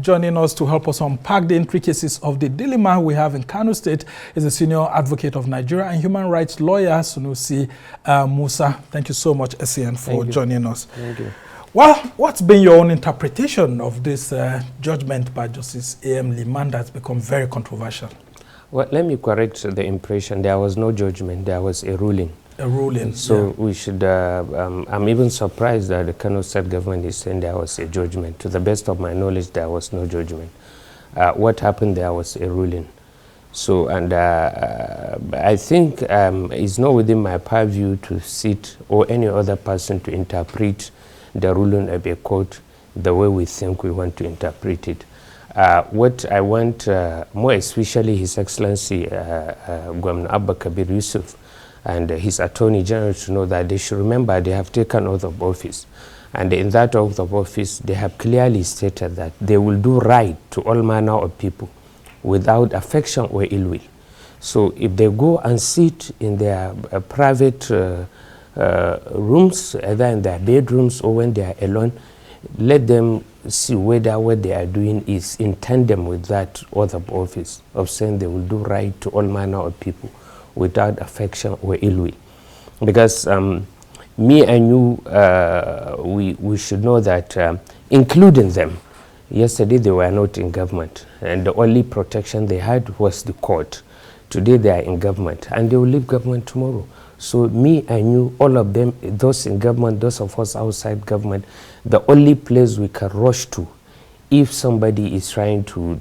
joining us to help us unpack the intricacies of the dilemma we have in Kano State is the senior advocate of Nigeria and human rights lawyer, Sanusi Musa. Thank you so much, SCN, for joining us. Thank you. Well, what's been your own interpretation of this judgment by Justice A.M. Liman that's become very controversial? Well, let me correct the impression. There was no judgment, there was a ruling. A ruling. So we should, I'm even surprised that the Kano State government is saying there was a judgment. To the best of my knowledge, there was no judgment. What happened, there was a ruling. So, and I think it's not within my purview to sit or any other person to interpret the ruling of a court the way we think we want to interpret it. What I want, more especially His Excellency Gwamna Abba Kabir Yusuf and his Attorney General to know that they should remember they have taken oath of office. And in that oath of office, they have clearly stated that they will do right to all manner of people without affection or ill will. So if they go and sit in their private rooms, either in their bedrooms or when they are alone, let them see whether what they are doing is in tandem with that oath of office of saying they will do right to all manner of people without affection or ill will. Because me and you, we should know that including them, yesterday they were not in government and the only protection they had was the court. Today they are in government and they will leave government tomorrow. So me and you, all of them, those in government, those of us outside government, the only place we can rush to if somebody is trying to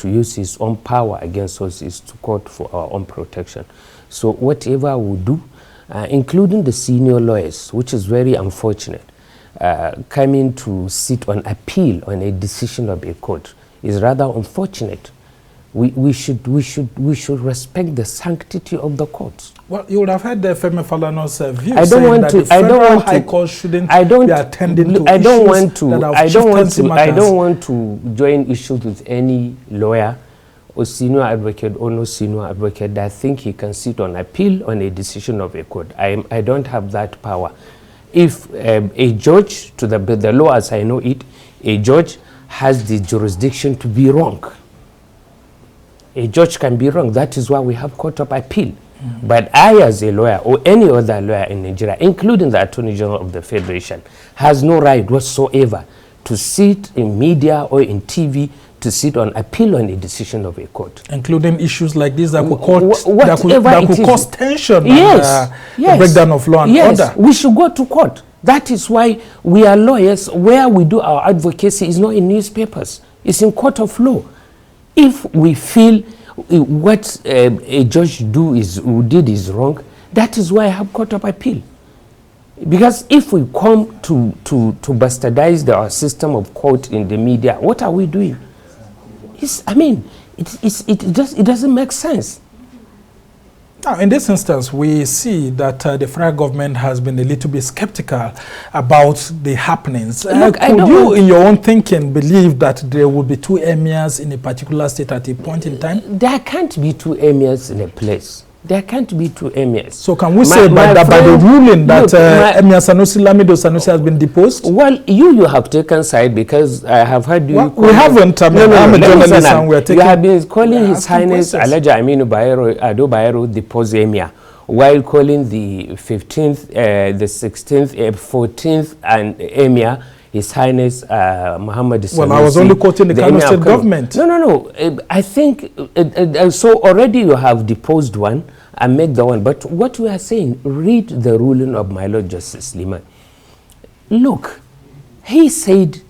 use his own power against us is to court for our own protection. So whatever we do, including the senior lawyers, which is very unfortunate, coming to sit on appeal on a decision of a court is rather unfortunate. We should respect the sanctity of the courts. Well, you would have heard the Femi Falana's view saying that the Federal High Court shouldn't be attending to issues I don't want to join issues with any lawyer or senior advocate or no senior advocate that think he can sit on appeal on a decision of a court. I don't have that power. If a judge, to the law as I know it, a judge has the jurisdiction to be wrong. A judge can be wrong. That is why we have court of appeal. But I, as a lawyer, or any other lawyer in Nigeria, including the Attorney General of the Federation, has no right whatsoever to sit in media or in TV to sit on appeal on a decision of a court. Including issues like this that could cause tension and breakdown of law and order. We should go to court. That is why we are lawyers. Where we do our advocacy is not in newspapers. It's in court of law. If we feel what a judge did is wrong, that is why I have court of appeal. Because if we come to bastardize our system of court in the media, what are we doing? It doesn't make sense. Now, in this instance, we see that the federal government has been a little bit skeptical about the happenings. Look, could you, in your own thinking, believe that there will be two emirs in a particular state at a point in time? There can't be two emirs in a place. There can't be two emirs. So can we say by the ruling that Emir Sanusi Lamido Sanusi has been deposed? Well, you have taken side because I have heard you... Well, we haven't. I'm a journalist and we're taking... You have been calling His Highness Alaja Aminu Ado Bayero deposed Emir, while calling the 15th, the 16th, 14th and Emir His Highness Muhammad Sanusi. Well, I was only quoting the Kano State government. No. I think, so already you have deposed one and make the one. But what we are saying, read the ruling of my Lord Justice Liman. Look, he said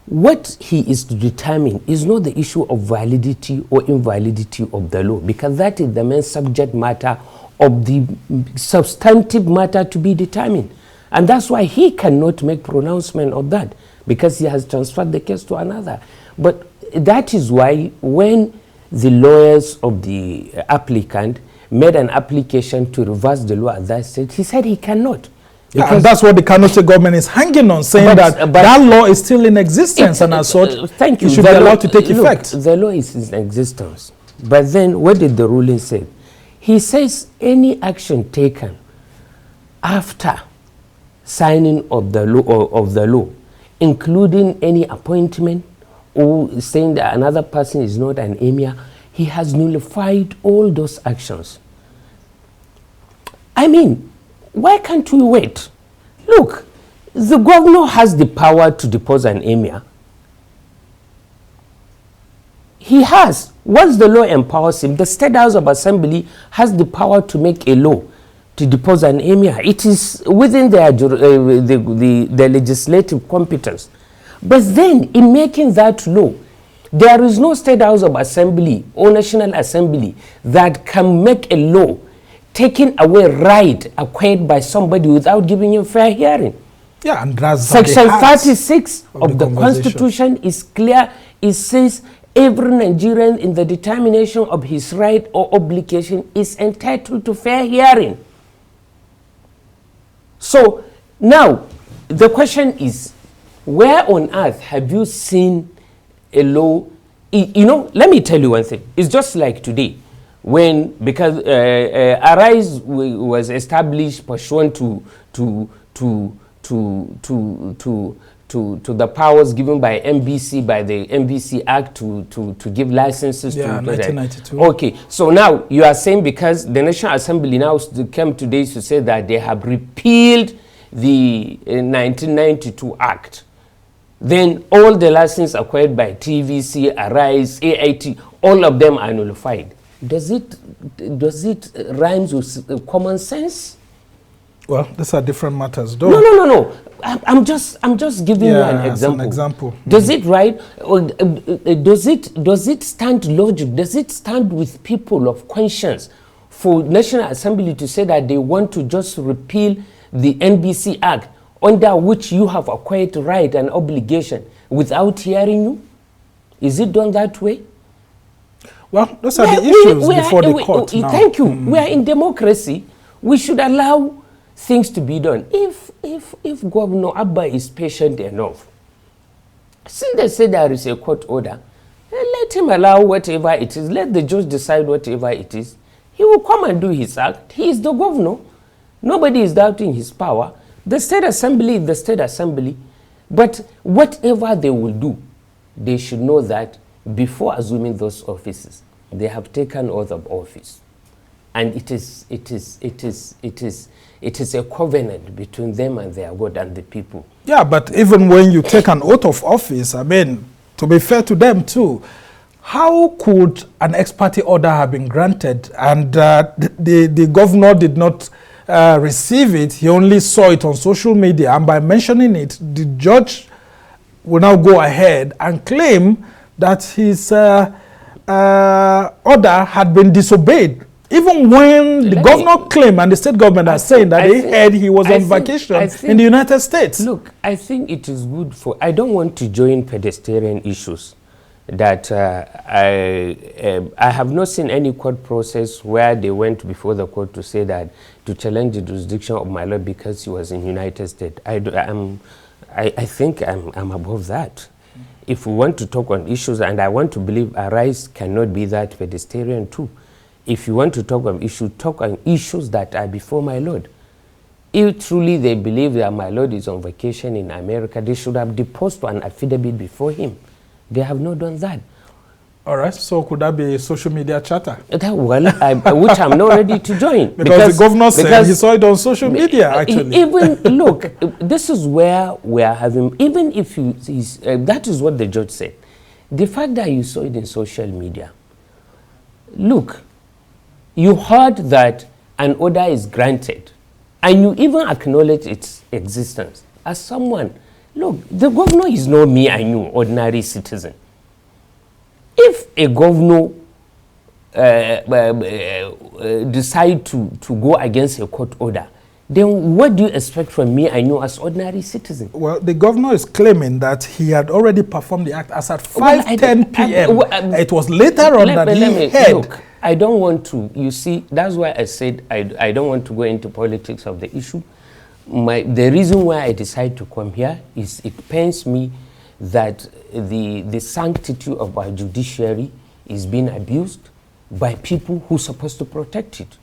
what he is to determine is not the issue of validity or invalidity of the law, because that is the main subject matter of the substantive matter to be determined. And that's why he cannot make pronouncement of that, because he has transferred the case to another. But that is why when the lawyers of the applicant made an application to reverse the law at that stage, he said he cannot. Yeah, and that's what the Kano State government is hanging on, saying that law is still in existence, and as such, it should be allowed to take effect. The law is in existence. But then what did the ruling say? He says any action taken after signing of the law, including any appointment or saying that another person is not an emir. He has nullified all those actions. I mean, why can't we wait? Look, the governor has the power to depose an emir. He has. Once the law empowers him, the State House of Assembly has the power to make a law to depose an emir. It is within their the legislative competence. But then, in making that law, there is no State House of Assembly or National Assembly that can make a law taking away right acquired by somebody without giving him fair hearing. Yeah, and that's Section 36 of the Constitution is clear. It says every Nigerian in the determination of his right or obligation is entitled to fair hearing. So now the question is, where on earth have you seen a law? You know, let me tell you one thing. It's just like today, when, because Arise was established pursuant to the powers given by MBC, by the MBC Act to give licenses to 1992. Okay, so now you are saying because the National Assembly now came today to say that they have repealed the 1992 Act, then all the licenses acquired by TVC, Arise, AIT, all of them are nullified. Does it rhymes with common sense? Well, these are different matters, though. No. I'm just giving you an example. An example. Does it right? Or, does it stand logic? Does it stand with people of conscience for National Assembly to say that they want to just repeal the NBC Act, under which you have acquired right and obligation, without hearing you? Is it done that way? Well, those are the issues before the court now. Thank you. We are in democracy. We should allow things to be done. If Governor Abba is patient enough, since they say there is a court order, let him allow whatever it is. Let the judge decide whatever it is. He will come and do his act. He is the governor. Nobody is doubting his power. The State Assembly is the State Assembly. But whatever they will do, they should know that before assuming those offices, they have taken oath of office. And it is a covenant between them and their God and the people. Yeah, but even when you take an oath of office, I mean, to be fair to them too, how could an ex parte order have been granted and the governor did not receive it? He only saw it on social media, and by mentioning it, the judge will now go ahead and claim that his order had been disobeyed. Even when the governor claimed and the state government are saying that they heard he was on vacation in the United States. Look, I think it is good for, I don't want to join pedestrian issues that I have not seen any court process where they went before the court to say that, to challenge the jurisdiction of my lord because he was in the United States. I think I'm above that. If we want to talk on issues, and I want to believe Arise cannot be that pedestrian too. If you want to talk on issues that are before my lord. If truly they believe that my lord is on vacation in America, they should have deposed an affidavit before him. They have not done that. All right, so could that be a social media chatter? Which I'm not ready to join. because the governor said he saw it on social media, actually. Even, look, this is where we are having, even if you, that is what the judge said. The fact that you saw it in social media, look, you heard that an order is granted, and you even acknowledge its existence. As someone, look, the governor is not me and you, ordinary citizen. If a governor decide to go against a court order, then what do you expect from me and you as ordinary citizen? Well, the governor is claiming that he had already performed the act as at 5:10 p.m. It was later on that he heard. Look, I don't want to, you see, that's why I said I don't want to go into politics of the issue. The reason why I decided to come here is it pains me that the sanctity of our judiciary is being abused by people who are supposed to protect it,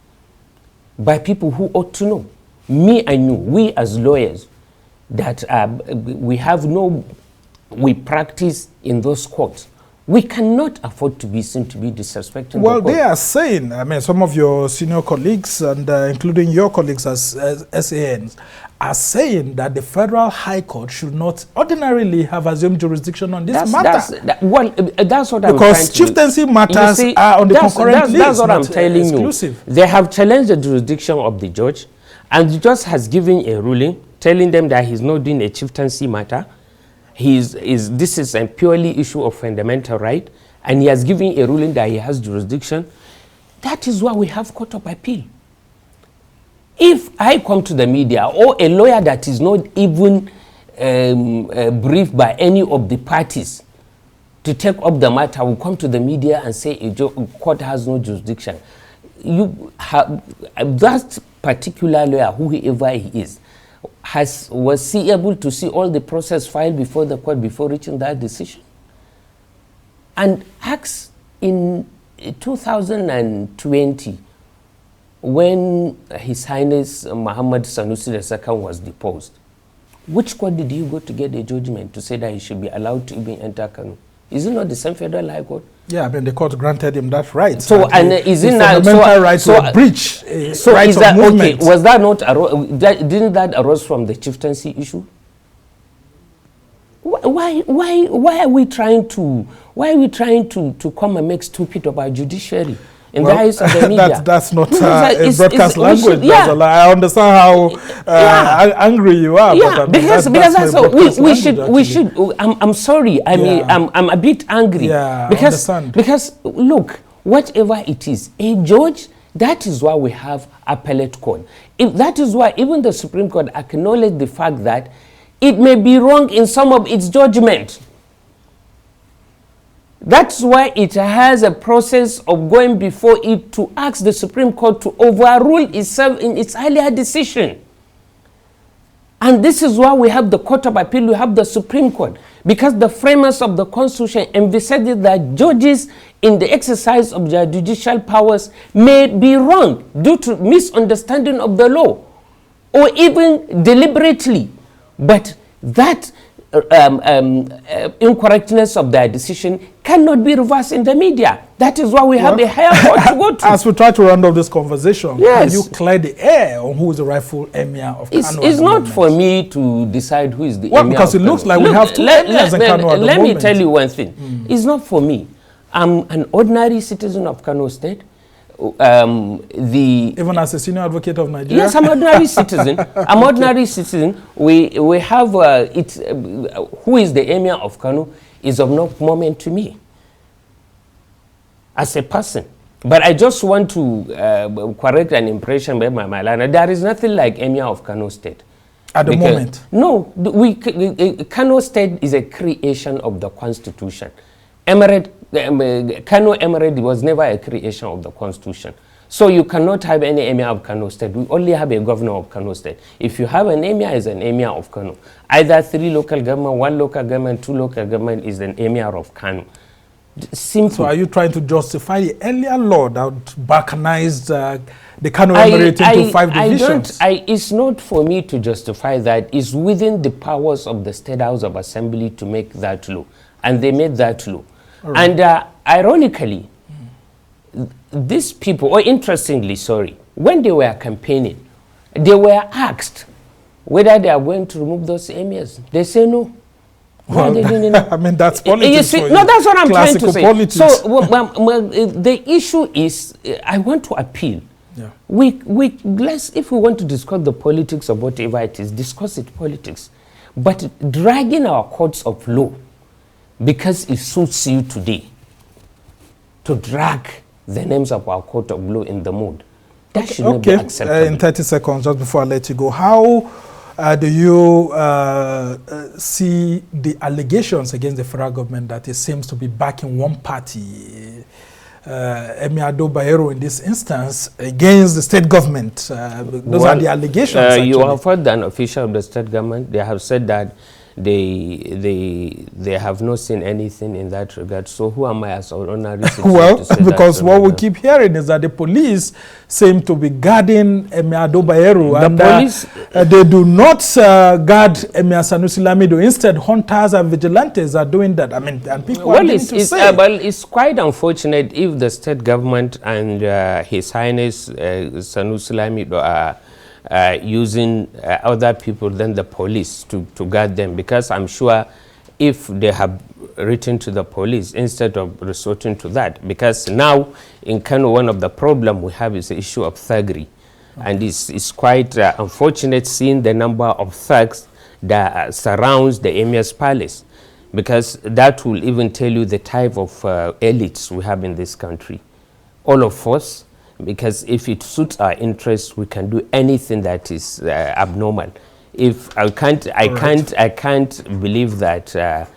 by people who ought to know. Me and you, we as lawyers, that we practice in those courts. We cannot afford to be seen to be disrespecting the court. They are saying, I mean, some of your senior colleagues, and including your colleagues as SANs, are saying that the Federal High Court should not ordinarily have assumed jurisdiction on this matter. That's what I'm trying to... Because chieftaincy matters are on the concurrent list. That's what I'm telling you. They have challenged the jurisdiction of the judge, and the judge has given a ruling telling them that he's not doing a chieftaincy matter. This is a purely issue of fundamental right, and he has given a ruling that he has jurisdiction. That is why we have court of appeal. If I come to the media, or a lawyer that is not even briefed by any of the parties to take up the matter will come to the media and say a court has no jurisdiction, that particular lawyer, whoever he is, was he able to see all the process filed before the court before reaching that decision? And acts in 2020, when His Highness Muhammad Sanusi II was deposed, which court did you go to get a judgment to say that he should be allowed to even enter Kano? Is it not the same Federal High Court? Yeah, I mean, the court granted him that right. So, and is it not fundamental right to a breach? So, right is that movement. okay? Was that not didn't that arose from the chieftaincy issue? Why are we trying to come and make stupid of our judiciary in the eyes of the media? That's not a broadcast language. Yeah. I understand how angry you are. Yeah, but because that's how we should. I'm sorry. I mean, I'm a bit angry. Yeah, because look, whatever it is, a judge. That is why we have appellate court. That is why even the Supreme Court acknowledged the fact that it may be wrong in some of its judgment. That's why it has a process of going before it to ask the Supreme Court to overrule itself in its earlier decision. And this is why we have the Court of Appeal, we have the Supreme Court, because the framers of the Constitution envisaged that judges in the exercise of their judicial powers may be wrong due to misunderstanding of the law or even deliberately. But that incorrectness of their decision cannot be reversed in the media. That is why we have a higher court to go to. As we try to round off this conversation, can you clear the air on who is the rightful Emir of Kano? It's not for me to decide who is the Emir because it looks like we have two Emirs in Kano at the moment. Let me tell you one thing. It's not for me. I'm an ordinary citizen of Kano State. Even as a senior advocate of Nigeria? Yes, I'm an ordinary citizen. I'm ordinary citizen. We have who is the Emir of Kano is of no moment to me as a person. But I just want to correct an impression by my line. There is nothing like Emir of Kano State. At the moment? No. Kano State is a creation of the Constitution. Kano Emirate was never a creation of the Constitution. So you cannot have any Emir of Kano State. We only have a governor of Kano State. If you have an Emir, is an Emir of Kano. Either 3 local government, 1 local government, 2 local government is an Emir of Kano. Simple. So are you trying to justify the earlier law that balkanized the Kano Emirate into 5 divisions? It's not for me to justify that. It's within the powers of the State House of Assembly to make that law. And they made that law. Right. And ironically, these people, or interestingly, when they were campaigning, they were asked whether they are going to remove those emirs. They say no. Well, I mean, that's politics. No, that's what I'm trying to say. Politics. So the issue is, I want to appeal. Yeah. If we want to discuss the politics of whatever it is, discuss it politics. But dragging our courts of law, because it suits you today, to drag the names of our court of law in the mood, that should not be acceptable. In 30 seconds, just before I let you go, how do you see the allegations against the federal government that it seems to be backing one party, Emir Ado Bayero in this instance, against the state government? Those are the allegations. You have heard an official of the state government. They have said that they have not seen anything in that regard. So who am I as an honorary citizen Well, to say because that what we keep hearing is that the police seem to be guarding Emir Adobayeru, and police, they do not guard Emir Sanusi Lamido. Instead, hunters and vigilantes are doing that. I mean, and people are say. Well, it's quite unfortunate if the state government and His Highness Sanusi Lamido are using other people than the police to guard them, because I'm sure if they have written to the police instead of resorting to that, because now in Kano one of the problem we have is the issue of thuggery. Okay. And it's quite unfortunate seeing the number of thugs that surrounds the Emir's palace, because that will even tell you the type of elites we have in this country. All of us, because if it suits our interests, we can do anything that is abnormal. If I can't believe that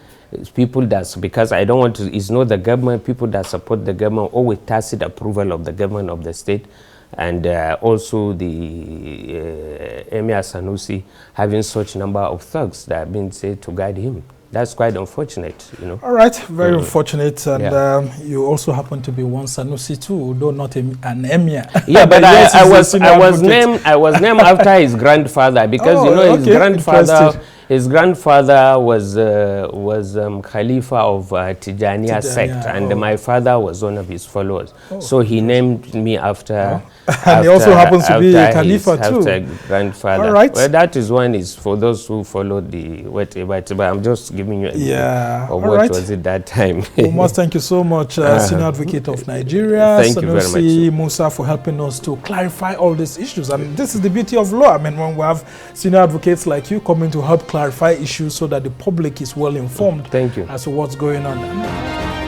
people that, because I don't want to, it's not the government, people that support the government or with tacit approval of the government of the state, and also the Emir Sanusi having such number of thugs that have been said to guide him. That's quite unfortunate, you know. All right, very unfortunate. And you also happen to be one Sanusi too, though not an Emir. Yeah, but I was named after his grandfather, because you know his grandfather was Khalifa of Tijaniya sect, and my father was one of his followers. So he named me after. And he also happens to be a Khalifa too. After grandfather. All right. Well, that is one is for those who followed the whatever. But I'm just giving you of what was it that time. Musa, thank you so much, Senior Advocate of Nigeria. Thank you very much, Musa, for helping us to clarify all these issues. And this is the beauty of law. I mean, when we have senior advocates like you coming to help clarify issues so that the public is well informed Thank you. as to what's going on.